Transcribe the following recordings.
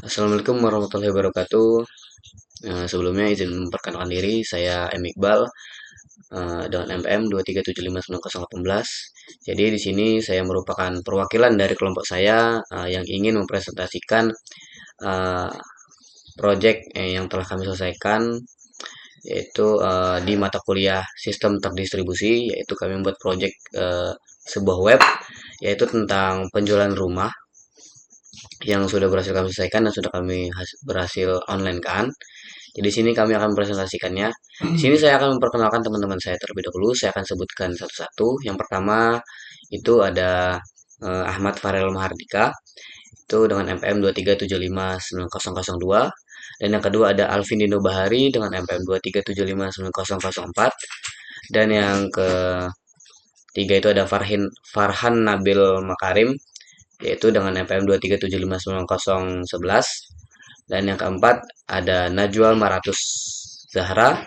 Assalamualaikum warahmatullahi wabarakatuh. Sebelumnya izin memperkenalkan diri, saya M. Iqbal dengan MPM 2375908. Jadi di sini saya merupakan perwakilan dari kelompok saya yang ingin mempresentasikan eh, proyek yang telah kami selesaikan, yaitu di mata kuliah sistem terdistribusi, yaitu kami membuat proyek sebuah web, yaitu tentang penjualan rumah yang sudah berhasil kami selesaikan dan sudah kami berhasil online kan. Jadi di sini kami akan presentasikannya. Di sini saya akan memperkenalkan teman-teman saya terlebih dahulu. Saya akan sebutkan satu-satu. Yang pertama itu ada Ahmad Farel Mahardika itu dengan MPM 237590002, dan yang kedua ada Alvin Dino Bahari dengan MPM 237599004, dan yang ketiga itu ada Farhan Nabil Makarim yaitu dengan MPM 237599011, dan yang keempat ada Najwa Maratus Zahra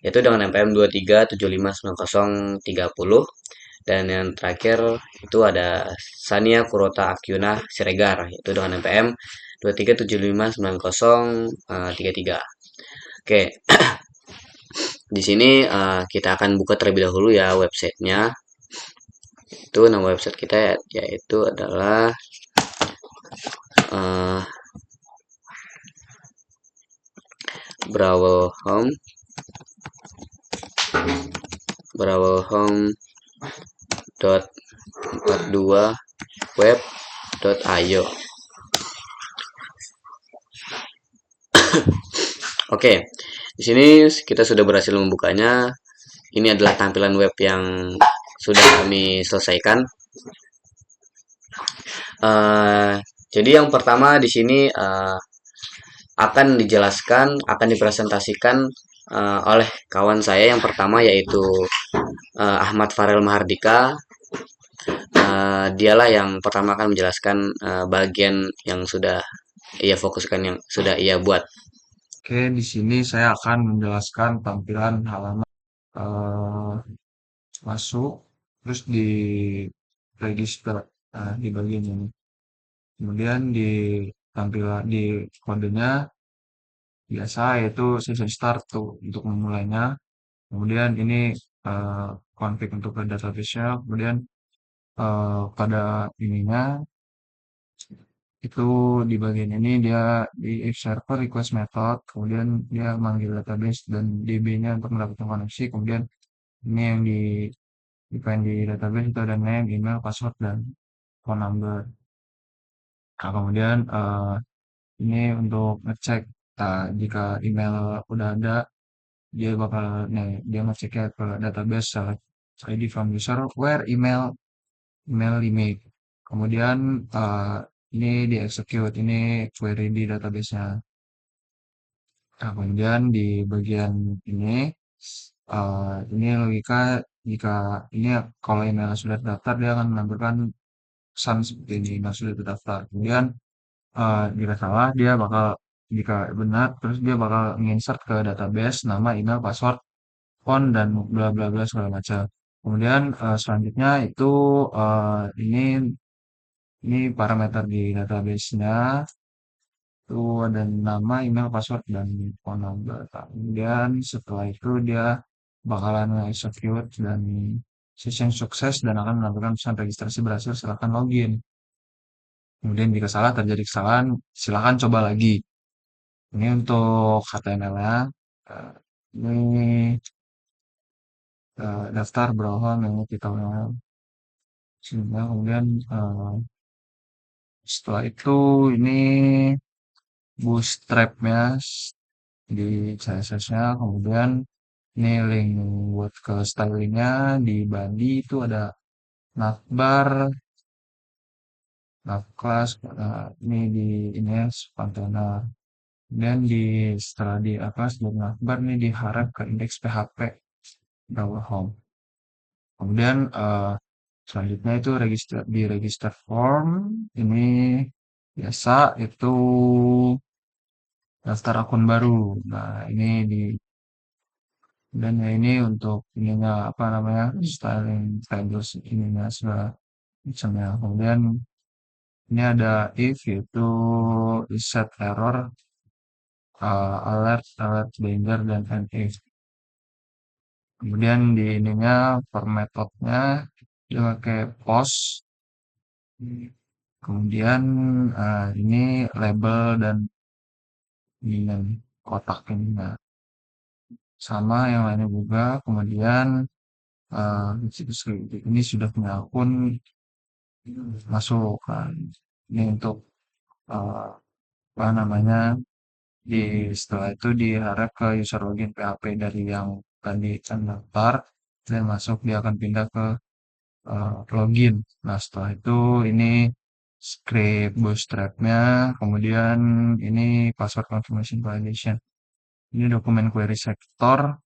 yaitu dengan MPM 237599030, dan yang terakhir itu ada Sania Kurota Akyuna Siregar yaitu dengan MPM 237599033. Oke, di sini kita akan buka terlebih dahulu ya websitenya. Itu nama website kita yaitu adalah uh, brawlhome.42web.io. Oke, di sini kita sudah berhasil membukanya. Ini adalah tampilan web yang sudah kami selesaikan. Uh, jadi yang pertama di sini akan dijelaskan, akan dipresentasikan oleh kawan saya yang pertama yaitu Ahmad Farel Mahardika. Dialah yang pertama akan menjelaskan bagian yang sudah ia fokuskan, yang sudah ia buat. Oke, di sini saya akan menjelaskan tampilan halaman eh, masuk, terus di register di bagian ini. Kemudian di tampilan di kodenya biasa yaitu session start tuh untuk memulainya. Kemudian ini eh, config untuk ke database-nya. Kemudian pada ininya itu di bagian ini dia di if server request method, kemudian dia manggil database dan DB-nya untuk mendapatkan koneksi. Kemudian ini yang define di database itu ada name, email, password, dan phone number. Nah, kemudian ini untuk ngecek jika email udah ada, dia bakal dia ngeceknya ke database select ID from user where email image. Kemudian ini di execute, ini query di database-nya. Nah, kemudian di bagian ini ini logika jika ini kalau email sudah terdaftar dia akan menampilkan pesan seperti ini, email sudah terdaftar. Kemudian jika salah dia bakal jika benar terus dia bakal menginsert ke database nama, email, password, phone, dan bla bla bla segala macam. Kemudian selanjutnya itu ini parameter di database-nya itu ada nama, email, password, dan phone number. Kemudian setelah itu dia bakalan execute dan session sukses dan akan menampilkan pesan registrasi berhasil, silakan login. Kemudian jika salah terjadi kesalahan, silakan coba lagi. Ini untuk HTML-nya. Eh, Ini daftar browser yang kita ulang. Sehingga kemudian setelah itu ini bootstrap-nya di CSS-nya. Kemudian ini link buat ke stylingnya di body itu ada navbar, navclass, ini di ini ya Spantana. Dan setelah di apa sebelum navbar ini diharap ke indeks PHP Browser Home. Kemudian selanjutnya itu di register form ini biasa itu daftar akun baru. Nah, ini di dan ya ini untuk ininya apa namanya styling styles ininya segala macamnya. Kemudian ini ada if yaitu reset error, alert, danger, dan NA. Kemudian di ininya per metodenya dia pakai post. Kemudian ini label dan ini kotak ini. Nah, sama yang lainnya juga. Kemudian ini sudah punya akun masuk kan. Ini untuk apa namanya setelah itu diarah ke user login PHP dari yang tadi kan daftar dan masuk dia akan pindah ke login. Nah setelah itu ini script bootstrapnya, kemudian ini password confirmation validation. Ini dokumen query sector,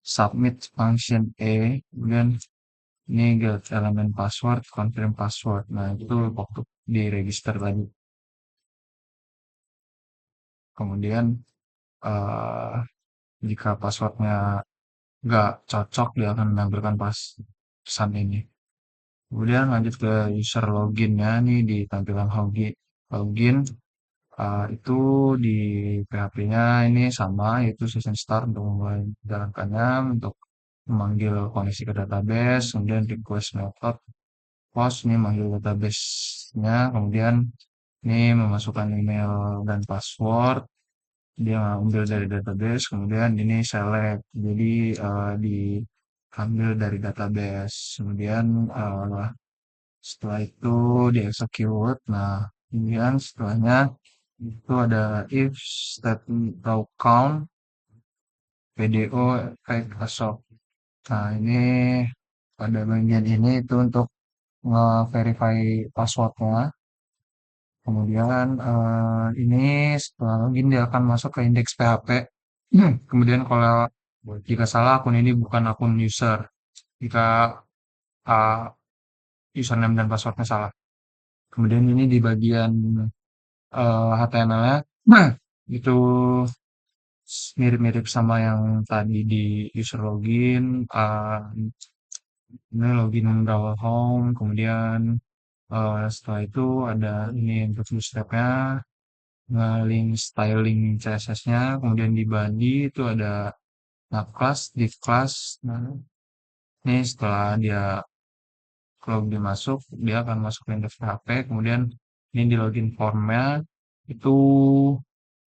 submit function A, kemudian ini get elemen password, confirm password. Nah itu waktu di register tadi. Kemudian eh, jika passwordnya nggak cocok dia akan menampilkan pesan ini. Kemudian lanjut ke user login ya, nih di tampilan login itu di PHP-nya ini sama, yaitu session start untuk memulai menjalankannya, untuk memanggil koneksi ke database, kemudian request method, post ini manggil database-nya, kemudian ini memasukkan email dan password, dia ambil dari database, kemudian ini select, jadi diambil dari database, kemudian setelah itu di execute. Nah kemudian setelahnya itu ada if statement raw count PDO type asok. Nah ini pada bagian ini itu untuk nge-verify passwordnya. Kemudian ini setelah login dia akan masuk ke indeks PHP. Kemudian kalau jika salah akun ini bukan akun user, jika uh, username dan passwordnya salah. Kemudian ini di bagian HTML-nya, itu mirip-mirip sama yang tadi di user login. Ini login browser home, kemudian setelah itu ada ini untuk bootstrap-nya, nge-link styling CSS-nya, kemudian di body itu ada class, div class. Nah, ini setelah dia kalau dia masuk, dia akan masuk ke index PHP, kemudian ini di login formnya itu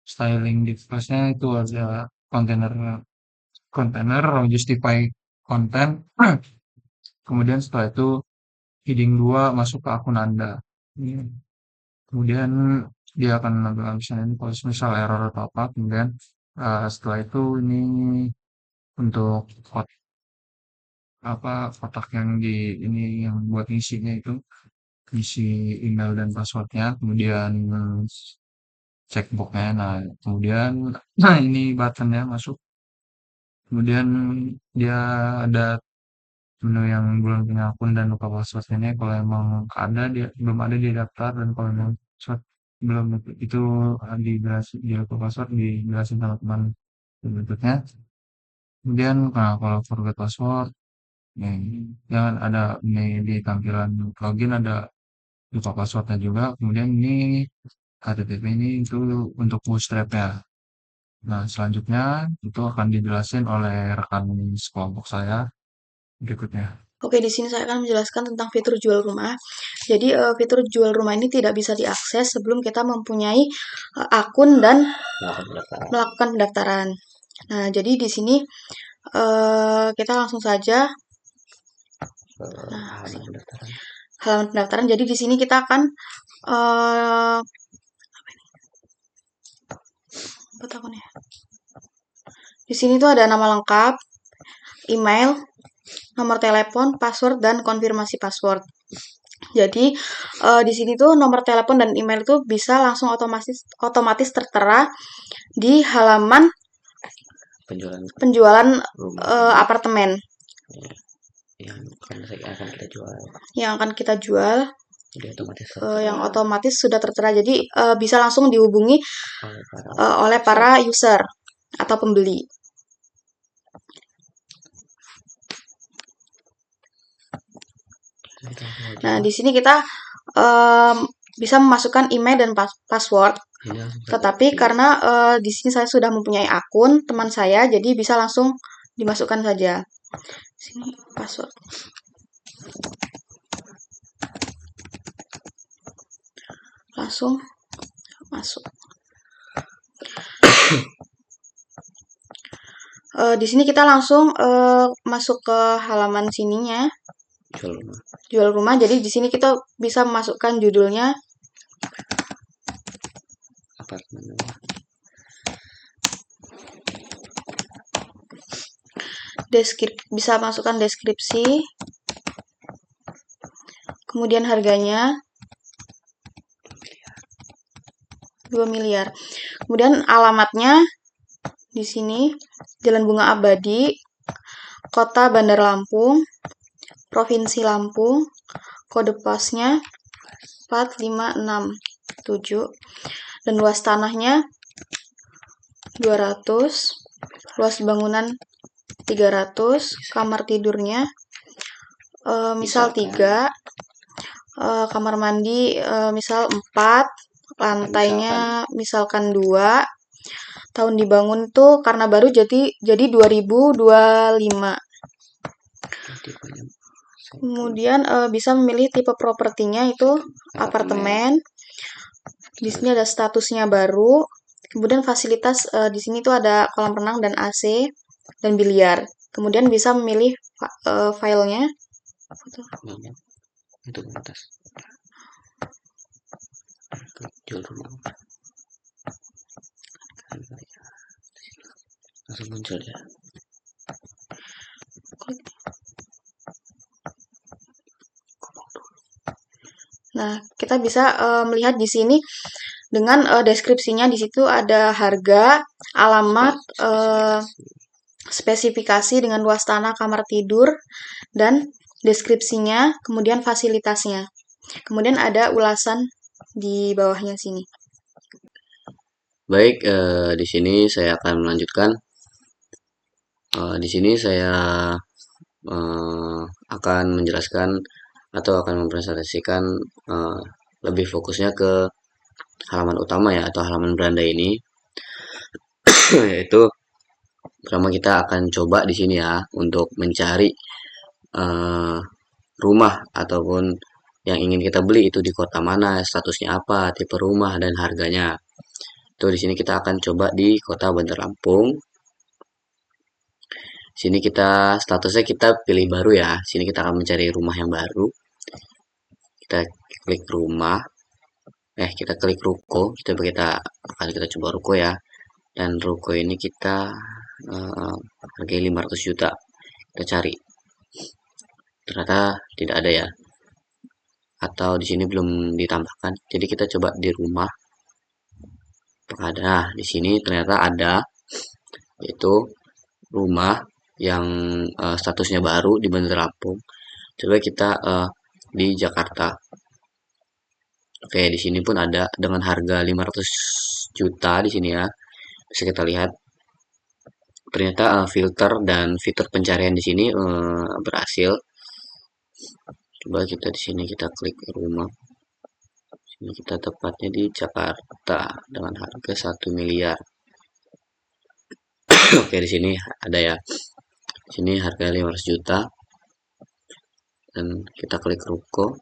styling div class-nya itu ada container container justify content. Kemudian setelah itu heading 2 masuk ke akun Anda. Kemudian dia akan menampilkan misalnya ini kalau misal error atau apa. Kemudian setelah itu ini untuk kotak yang di ini yang buat ngisinya itu isi email dan passwordnya. Kemudian checkboxnya. Nah kemudian ini buttonnya masuk. Kemudian dia ada menu yang belum punya akun dan lupa password ini kalau emang ada dia belum ada dia daftar, dan kalau emang password belum itu di lupa password dijelasin sama teman berikutnya. Kemudian kalau forget password nih jangan ada ini di tampilan login ada lupa passwordnya juga. Kemudian ini HTTP ini itu untuk bootstrap-nya. Nah selanjutnya itu akan dijelasin oleh rekan sekelompok saya berikutnya. Oke, di sini saya akan menjelaskan tentang fitur jual rumah. Jadi, fitur jual rumah ini tidak bisa diakses sebelum kita mempunyai akun dan melakukan pendaftaran. Nah, jadi di sini kita langsung saja halaman pendaftaran. Jadi di sini kita akan di sini tuh ada nama lengkap, email, nomor telepon, password, dan konfirmasi password. Jadi di sini tuh nomor telepon dan email itu bisa langsung otomatis tertera di halaman penjualan apartemen yang akan kita jual. Yang otomatis sudah tertera, jadi bisa langsung dihubungi oleh para user atau pembeli. Nah, di sini kita bisa memasukkan email dan password Iya. Tetapi karena di sini saya sudah mempunyai akun teman saya, jadi bisa langsung dimasukkan saja. Sini password. Langsung masuk. Di sini kita langsung masuk ke halaman sininya, Jual rumah. jual rumah. Jadi di sini kita bisa memasukkan judulnya, Apartemen. bisa masukkan deskripsi, kemudian harganya 2 miliar. Kemudian alamatnya di sini Jalan Bunga Abadi, Kota Bandar Lampung, Provinsi Lampung, kode posnya 4567, dan luas tanahnya 200, luas bangunan 300, kamar tidurnya misal 3, kamar mandi misal 4, lantainya misalkan 2, tahun dibangun tuh karena baru jadi 2025. Kemudian bisa memilih tipe propertinya itu apartemen. Di sini ada statusnya baru. Kemudian fasilitas di sini tuh ada kolam renang dan AC dan biliar. Kemudian bisa memilih filenya. Itu ke atas. Jual rumah. Langsung muncul ya. Nah, kita bisa melihat di sini dengan deskripsinya. Di situ ada harga, alamat, spesifikasi dengan luas tanah, kamar tidur, dan deskripsinya, kemudian fasilitasnya. Kemudian ada ulasan di bawahnya sini. Baik, di sini saya akan melanjutkan. Di sini saya akan menjelaskan atau akan mempresentasikan lebih fokusnya ke halaman utama ya, atau halaman beranda ini. Yaitu pertama kita akan coba di sini ya untuk mencari rumah ataupun yang ingin kita beli itu di kota mana, statusnya apa, tipe rumah dan harganya. Itu di sini kita akan coba di kota Bandar Lampung. Sini kita statusnya kita pilih baru ya. Sini kita akan mencari rumah yang baru. Kita klik rumah. Kita klik ruko. Kita akan kita coba ruko ya. Dan ruko ini kita hargai 500 juta. Kita cari. Ternyata tidak ada ya. Atau di sini belum ditambahkan. Jadi kita coba di rumah. Nah, di sini ternyata ada, yaitu rumah yang statusnya baru di Bandar Lampung. Coba kita di Jakarta. Oke, di sini pun ada dengan harga 500 juta di sini ya. Bisa kita lihat. Ternyata filter dan fitur pencarian di sini berhasil. Coba kita di sini kita klik rumah. Sini kita tepatnya di Jakarta dengan harga 1 miliar. Oke, di sini ada ya. Di sini harga 500 juta. Dan kita klik ruko.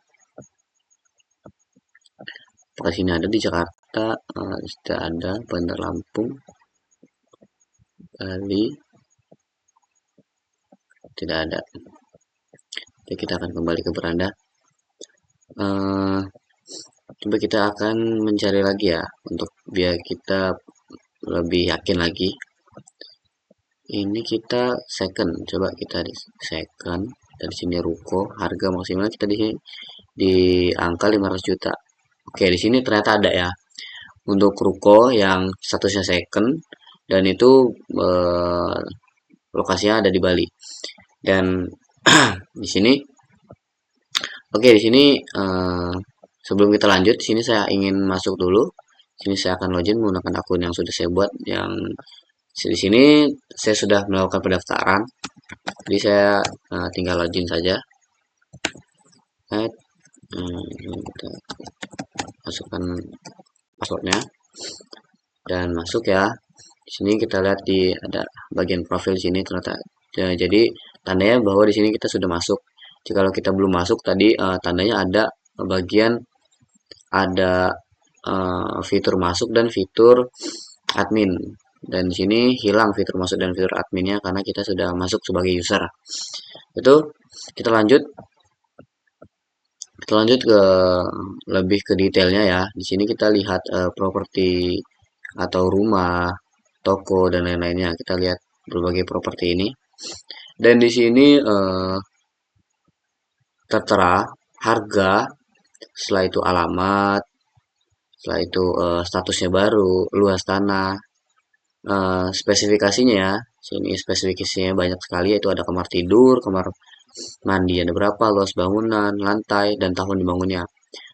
Apakah sini ada di Jakarta? Tidak ada. Bandar Lampung, Bali, tidak ada. Jadi kita akan kembali ke beranda. Coba kita akan mencari lagi ya, untuk biar kita lebih yakin lagi. Ini kita second, coba kita di second. Dari sini ruko, harga maksimal kita di sini di angka 500 juta. Oke, di sini ternyata ada ya. Untuk ruko yang statusnya second dan itu lokasinya ada di Bali. Dan di sini oke, di sini sebelum kita lanjut, di sini saya ingin masuk dulu. Sini saya akan login menggunakan akun yang sudah saya buat. Yang di sini saya sudah melakukan pendaftaran. Jadi saya tinggal login saja. Kita masukkan passwordnya. dan masuk ya. Di sini kita lihat ada bagian profil di sini ternyata. Jadi tandanya bahwa di sini kita sudah masuk. Jika kita belum masuk tadi tandanya ada bagian ada fitur masuk dan fitur admin. Dan di sini hilang fitur masuk dan fitur adminnya karena kita sudah masuk sebagai user. Itu kita lanjut ke lebih ke detailnya ya. Di sini kita lihat properti atau rumah, toko dan lain-lainnya. Kita lihat berbagai properti ini. Dan di sini tertera harga, setelah itu alamat, setelah itu statusnya baru, luas tanah, spesifikasinya ya. Sini spesifikasinya banyak sekali, yaitu ada kamar tidur, kamar mandi ada berapa, luas bangunan, lantai, dan tahun dibangunnya.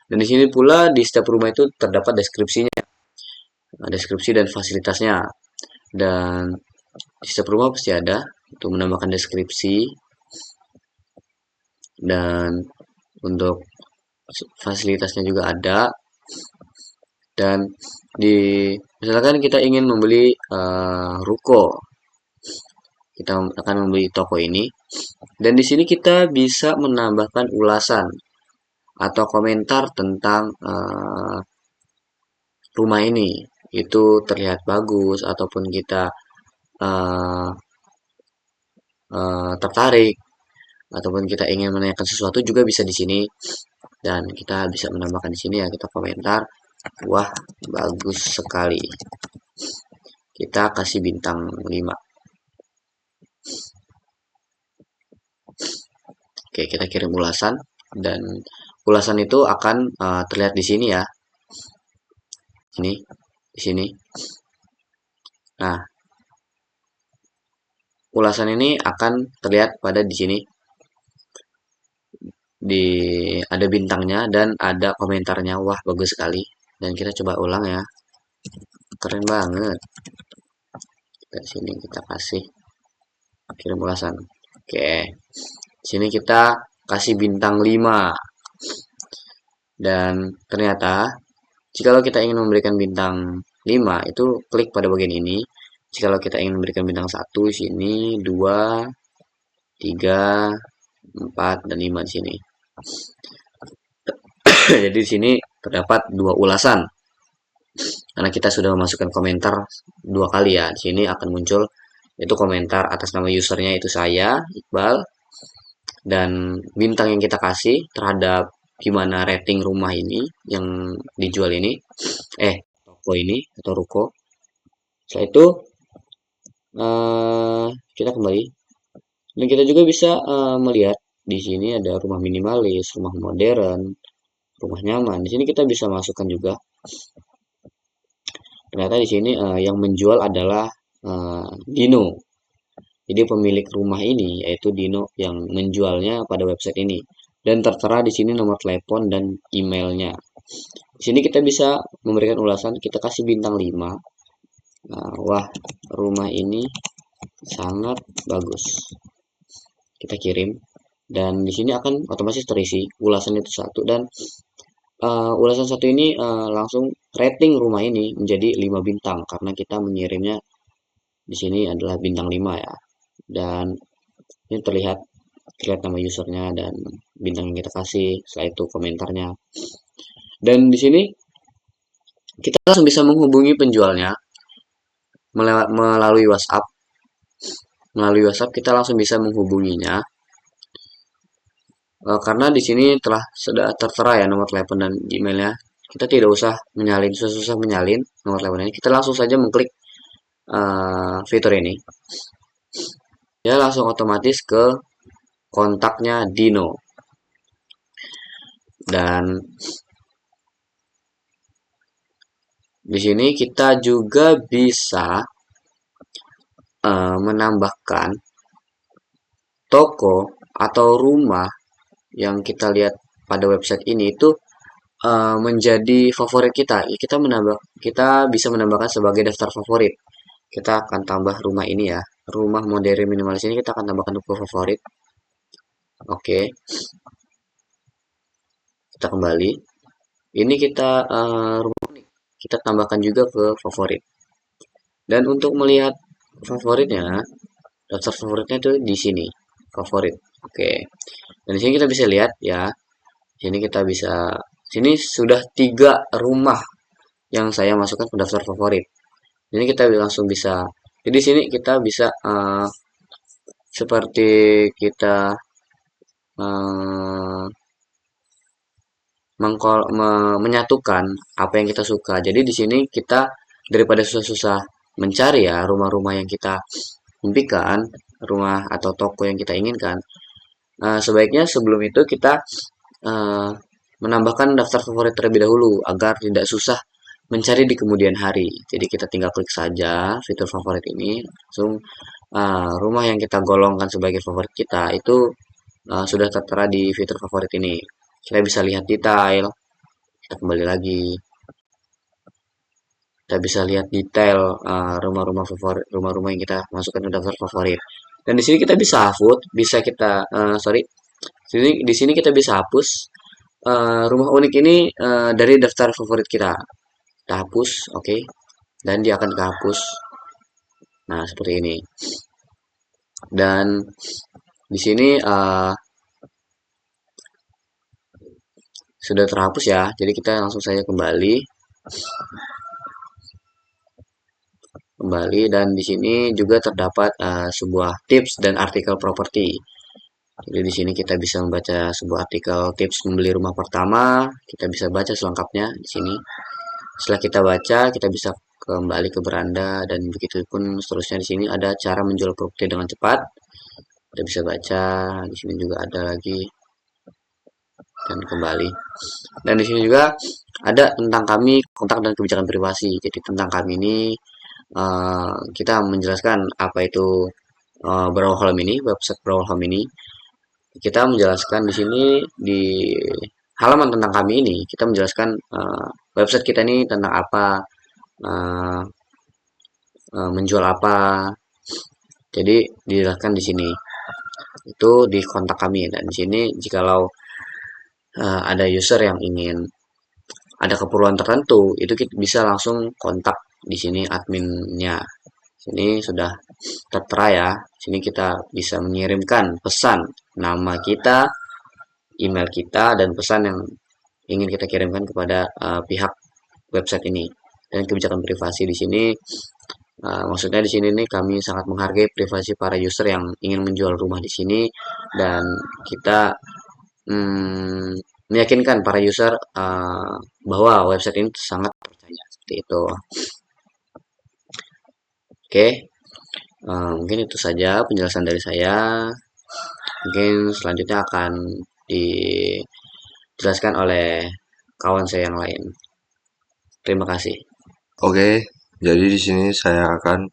Dan di sini pula di setiap rumah itu terdapat deskripsinya, deskripsi dan fasilitasnya. Dan di setiap rumah pasti ada untuk menambahkan deskripsi dan untuk fasilitasnya juga ada. Dan misalkan kita ingin membeli ruko, kita akan membeli toko ini, dan di sini kita bisa menambahkan ulasan atau komentar tentang rumah ini, itu terlihat bagus ataupun kita uh, tertarik ataupun kita ingin menanyakan sesuatu juga bisa di sini, dan kita bisa menambahkan di sini ya, kita komentar, wah bagus sekali, kita kasih bintang 5. Oke, kita kirim ulasan, dan ulasan itu akan terlihat di sini ya, ini di sini. Nah, ulasan ini akan terlihat pada di sini, ada bintangnya dan ada komentarnya. Wah bagus sekali, dan kita coba ulang ya, keren banget. Di sini kita kasih kirim ulasan. Oke, di sini kita kasih bintang 5, dan ternyata jikalau kita ingin memberikan bintang 5 itu klik pada bagian ini. Jikalau kita ingin memberikan bintang 1 di sini, 2, 3, 4 dan 5 di sini. Jadi di sini terdapat 2 ulasan. Karena kita sudah memasukkan komentar 2 kali ya. Di sini akan muncul itu komentar atas nama usernya, itu saya, Iqbal, dan bintang yang kita kasih terhadap gimana rating rumah ini yang dijual ini, toko ini atau ruko. Setelah itu kita kembali, dan kita juga bisa melihat di sini ada rumah minimalis, rumah modern, rumah nyaman. Di sini kita bisa masukkan juga. Ternyata di sini yang menjual adalah Dino. Jadi pemilik rumah ini yaitu Dino yang menjualnya pada website ini. Dan tertera di sini nomor telepon dan emailnya. Di sini kita bisa memberikan ulasan, kita kasih bintang 5. Wah, rumah ini sangat bagus. Kita kirim, dan di sini akan otomatis terisi ulasan itu 1, dan ulasan 1 ini langsung rating rumah ini menjadi 5 bintang karena kita mengirimnya di sini adalah bintang 5 ya. Dan ini terlihat nama usernya dan bintang yang kita kasih, setelah itu komentarnya. Dan di sini kita langsung bisa menghubungi penjualnya melalui WhatsApp. Melalui WhatsApp kita langsung bisa menghubunginya karena di sini sudah tertera ya nomor telepon dan emailnya. Kita tidak usah susah menyalin nomor telepon ini. Kita langsung saja mengklik fitur ini. Ya langsung otomatis ke kontaknya Dino. Dan di sini kita juga bisa menambahkan toko atau rumah yang kita lihat pada website ini itu menjadi favorit kita. Kita bisa menambahkan sebagai daftar favorit. Kita akan tambah rumah ini ya, rumah modern minimalis ini kita akan tambahkan ke favorit. Oke, kita kembali. Ini kita rumah unik. kita tambahkan juga ke favorit. Dan untuk melihat favoritnya, daftar favoritnya itu di sini, favorit. Oke. Dan di sini kita bisa lihat ya. Sini kita bisa, sini sudah 3 rumah yang saya masukkan ke daftar favorit. Ini kita langsung bisa. Jadi sini kita bisa seperti kita eh, menyatukan apa yang kita suka. Jadi di sini kita daripada susah-susah mencari ya rumah-rumah yang kita impikan, rumah atau toko yang kita inginkan. Sebaiknya sebelum itu kita eh, menambahkan daftar favorit terlebih dahulu agar tidak susah mencari di kemudian hari. Jadi kita tinggal klik saja fitur favorit ini, langsung rumah yang kita golongkan sebagai favorit kita itu sudah tertera di fitur favorit ini. Kita bisa lihat detail, kita kembali lagi, kita bisa lihat detail rumah-rumah favorit, rumah-rumah yang kita masukkan ke daftar favorit. Dan di sini kita bisa hapus, bisa kita di sini kita bisa hapus rumah unik ini dari daftar favorit kita. Kita hapus, oke, dan dia akan dihapus. Nah, seperti ini. Dan di sini sudah terhapus ya. Jadi kita langsung saja kembali dan di sini juga terdapat sebuah tips dan artikel properti. Jadi di sini kita bisa membaca sebuah artikel tips membeli rumah pertama, kita bisa baca selengkapnya di sini. Setelah kita baca, kita bisa kembali ke beranda dan begitu pun seterusnya. Di sini ada cara menjual properti dengan cepat. Kita bisa baca, di sini juga ada lagi dan kembali. Dan di sini juga ada tentang kami, kontak dan kebijakan privasi. Jadi tentang kami ini kita menjelaskan apa itu Brawl Home ini, website Brawl Home ini. Kita menjelaskan di sini di halaman tentang kami ini, kita menjelaskan website kita ini tentang apa, uh, menjual apa. Jadi dijelaskan di sini. Itu di kontak kami dan di sini jikalau ada user yang ingin ada keperluan tertentu, itu kita bisa langsung kontak di sini adminnya. Sini sudah tertera ya. Sini kita bisa mengirimkan pesan nama kita, email kita, dan pesan yang ingin kita kirimkan kepada pihak website ini. Dan kebijakan privasi di sini, maksudnya di sini nih kami sangat menghargai privasi para user yang ingin menjual rumah di sini dan kita meyakinkan para user bahwa website ini sangat percaya seperti itu. Oke, mungkin itu saja penjelasan dari saya. Mungkin selanjutnya akan dijelaskan oleh kawan saya yang lain. Terima kasih. Oke, jadi di sini saya akan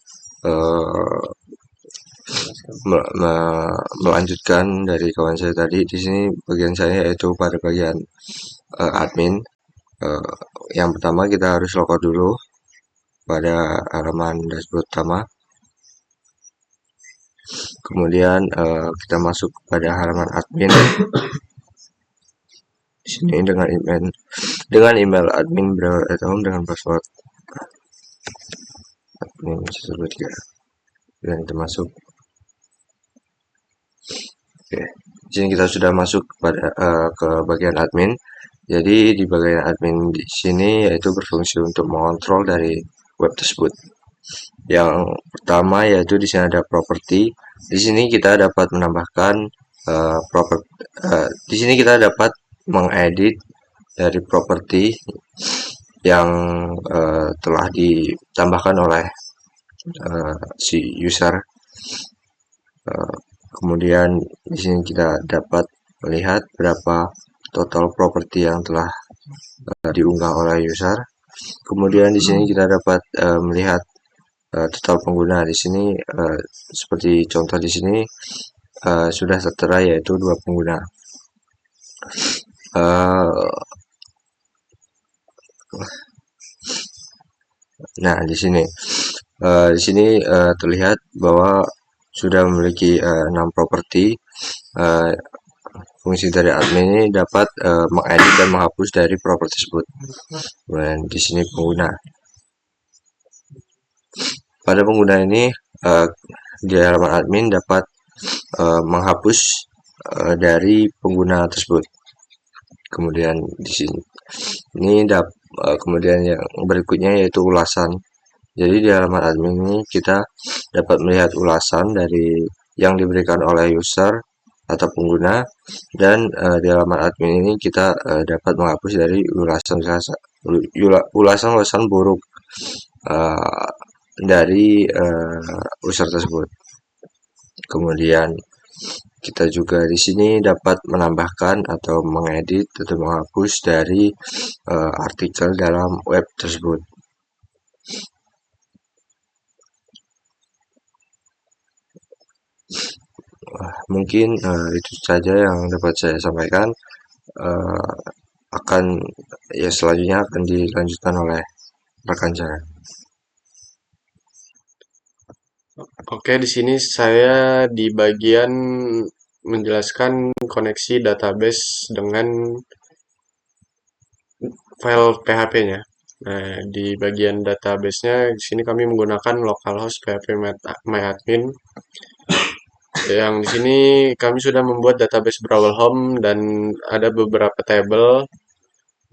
melanjutkan dari kawan saya tadi. Di sini bagian saya yaitu pada bagian admin. Yang pertama kita harus logout dulu pada halaman dashboard utama. Kemudian kita masuk pada halaman admin. Di sini dengan email admin Brawl@home dengan password admin 123 dan kita masuk. Oke, di sini kita sudah masuk pada ke bagian admin. Jadi di bagian admin di sini yaitu berfungsi untuk mengontrol dari web tersebut. Yang pertama yaitu di sini ada properti. Di sini kita dapat menambahkan di sini kita dapat mengedit dari properti yang telah ditambahkan oleh si user. Kemudian di sini kita dapat melihat berapa total properti yang telah diunggah oleh user. Kemudian di sini kita dapat melihat total pengguna. Di sini seperti contoh di sini sudah tertera yaitu 2 pengguna. Nah, di sini terlihat bahwa sudah memiliki 6 properti fungsi dari admin ini dapat mengedit dan menghapus dari properti tersebut. Kemudian di sini pengguna. Pada pengguna ini di halaman admin dapat menghapus dari pengguna tersebut. Kemudian di sini kemudian yang berikutnya yaitu ulasan. Jadi di halaman admin ini kita dapat melihat ulasan dari yang diberikan oleh user atau pengguna, dan di halaman admin ini kita dapat menghapus dari ulasan buruk dari user tersebut. Kemudian kita juga di sini dapat menambahkan atau mengedit atau menghapus dari artikel dalam web tersebut. Mungkin itu saja yang dapat saya sampaikan. Selanjutnya akan dilanjutkan oleh rekan saya. Oke, di sini saya di bagian menjelaskan koneksi database dengan file PHP-nya. Nah, di bagian database-nya di sini kami menggunakan localhost PHP myadmin. Yang di sini kami sudah membuat database Brawl Home dan ada beberapa table,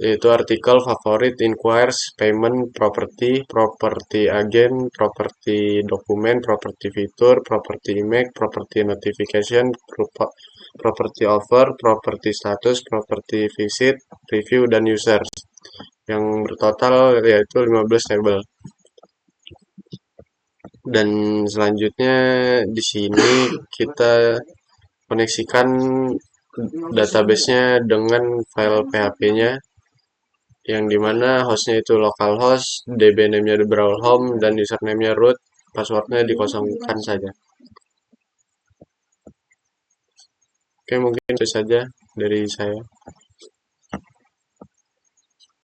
yaitu artikel, favorit, inquiries, payment, property, property agent, property dokumen, property fitur, property image, property notification, property offer, property status, property visit, review, dan users. Yang bertotal yaitu 15 table. Dan selanjutnya di sini kita koneksikan database-nya dengan file PHP-nya, yang dimana hostnya itu localhost, DB name-nya di Brawl Home, dan username-nya root, passwordnya dikosongkan saja. Oke, mungkin itu saja dari saya.